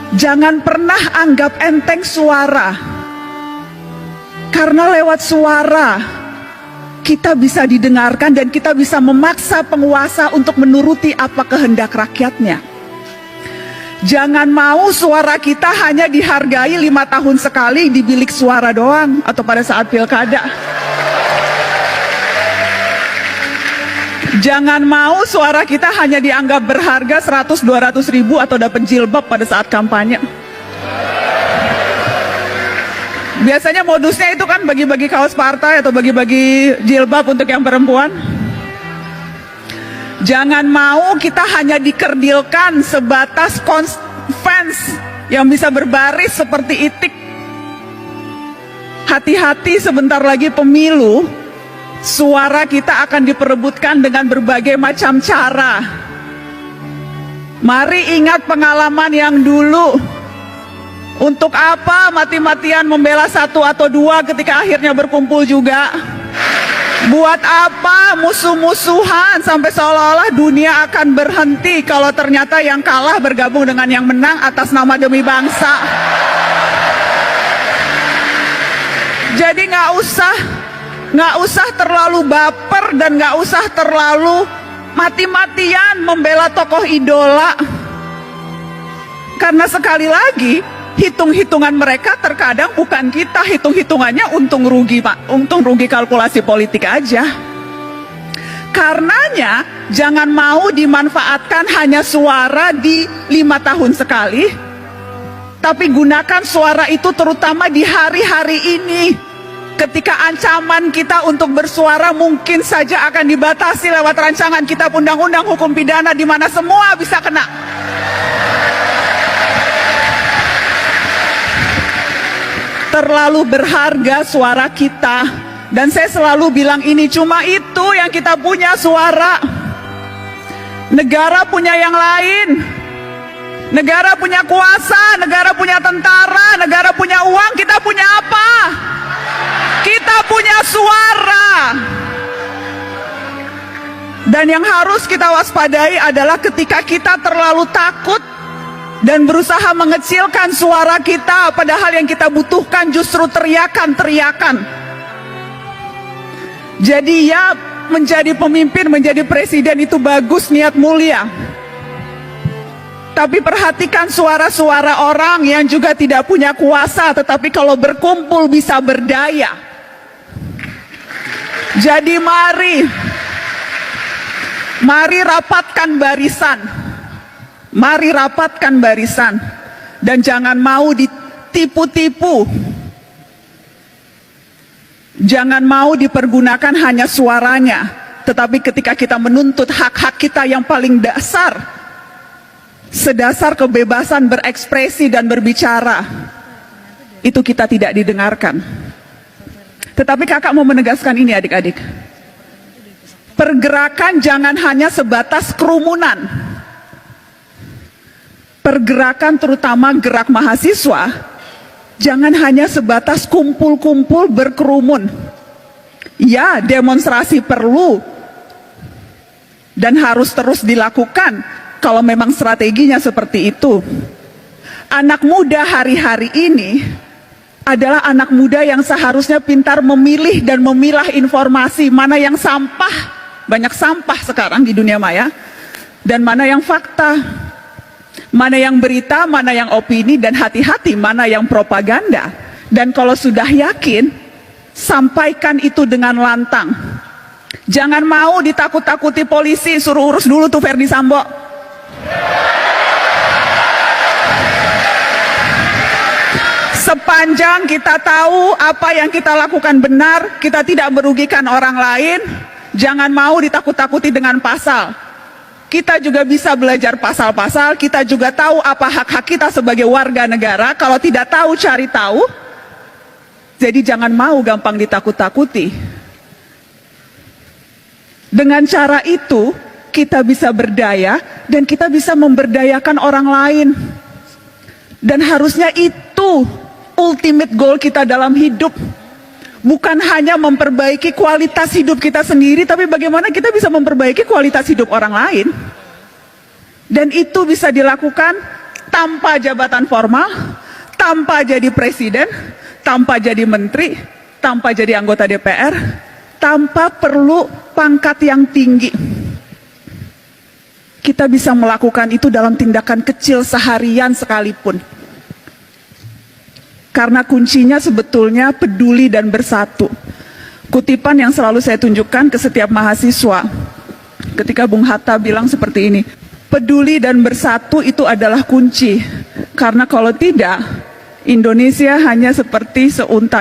Jangan pernah anggap enteng suara, karena lewat suara kita bisa didengarkan dan kita bisa memaksa penguasa untuk menuruti apa kehendak rakyatnya. Jangan mau suara kita hanya dihargai 5 tahun sekali di bilik suara doang atau pada saat pilkada. Jangan mau suara kita hanya dianggap berharga 100-200 ribu atau dapat jilbab pada saat kampanye. Biasanya modusnya itu kan bagi-bagi kaos partai atau bagi-bagi jilbab untuk yang perempuan. Jangan mau kita hanya dikerdilkan sebatas fans yang bisa berbaris seperti itik. Hati-hati, sebentar lagi pemilu, suara kita akan diperebutkan dengan berbagai macam cara. Mari ingat pengalaman yang dulu. Untuk apa mati-matian membela 1 atau 2 ketika akhirnya berkumpul juga? Buat apa musuh-musuhan sampai seolah-olah dunia akan berhenti kalau ternyata yang kalah bergabung dengan yang menang atas nama demi bangsa? Jadi nggak usah terlalu baper dan nggak usah terlalu mati-matian membela tokoh idola. Karena sekali lagi, hitung-hitungan mereka terkadang bukan kita, hitung-hitungannya untung rugi, Pak. Untung rugi kalkulasi politik aja. Karenanya jangan mau dimanfaatkan hanya suara di 5 tahun sekali, tapi gunakan suara itu terutama di hari-hari ini, ketika ancaman kita untuk bersuara mungkin saja akan dibatasi lewat rancangan kitab undang-undang hukum pidana di mana semua bisa kena. Terlalu berharga suara kita, dan saya selalu bilang ini, cuma itu yang kita punya, suara. Negara punya yang lain. Negara punya kuasa, negara punya tentara, negara punya uang, kita punya apa? Kita punya suara. Dan yang harus kita waspadai adalah ketika kita terlalu takut dan berusaha mengecilkan suara kita, padahal yang kita butuhkan justru teriakan-teriakan. Jadi ya, menjadi pemimpin, menjadi presiden itu bagus, niat mulia. Tapi perhatikan suara-suara orang yang juga tidak punya kuasa, tetapi kalau berkumpul bisa berdaya. Jadi mari rapatkan barisan. Mari rapatkan barisan dan jangan mau ditipu-tipu. Jangan mau dipergunakan hanya suaranya, tetapi ketika kita menuntut hak-hak kita yang paling dasar, sedasar kebebasan berekspresi dan berbicara, itu kita tidak didengarkan. Tetapi kakak mau menegaskan ini, adik-adik. Pergerakan jangan hanya sebatas kerumunan. Pergerakan terutama gerak mahasiswa jangan hanya sebatas kumpul-kumpul berkerumun. Ya, demonstrasi perlu dan harus terus dilakukan kalau memang strateginya seperti itu. Anak muda hari-hari ini adalah anak muda yang seharusnya pintar memilih dan memilah informasi, mana yang sampah, banyak sampah sekarang di dunia maya, dan mana yang fakta. Mana yang berita, mana yang opini, dan hati-hati mana yang propaganda. Dan kalau sudah yakin, sampaikan itu dengan lantang. Jangan mau ditakut-takuti polisi, suruh urus dulu tuh Verdi Sambo. Sepanjang kita tahu apa yang kita lakukan benar, kita tidak merugikan orang lain, jangan mau ditakut-takuti dengan pasal. Kita juga bisa belajar pasal-pasal, kita juga tahu apa hak-hak kita sebagai warga negara. Kalau tidak tahu, cari tahu. Jadi jangan mau gampang ditakut-takuti. Dengan cara itu, kita bisa berdaya dan kita bisa memberdayakan orang lain. Dan harusnya itu ultimate goal kita dalam hidup. Bukan hanya memperbaiki kualitas hidup kita sendiri, tapi bagaimana kita bisa memperbaiki kualitas hidup orang lain. Dan itu bisa dilakukan tanpa jabatan formal, tanpa jadi presiden, tanpa jadi menteri, tanpa jadi anggota DPR, tanpa perlu pangkat yang tinggi. Kita bisa melakukan itu dalam tindakan kecil seharian sekalipun. Karena kuncinya sebetulnya peduli dan bersatu. Kutipan yang selalu saya tunjukkan ke setiap mahasiswa ketika Bung Hatta bilang seperti ini, peduli dan bersatu itu adalah kunci. Karena kalau tidak, Indonesia hanya seperti seuntai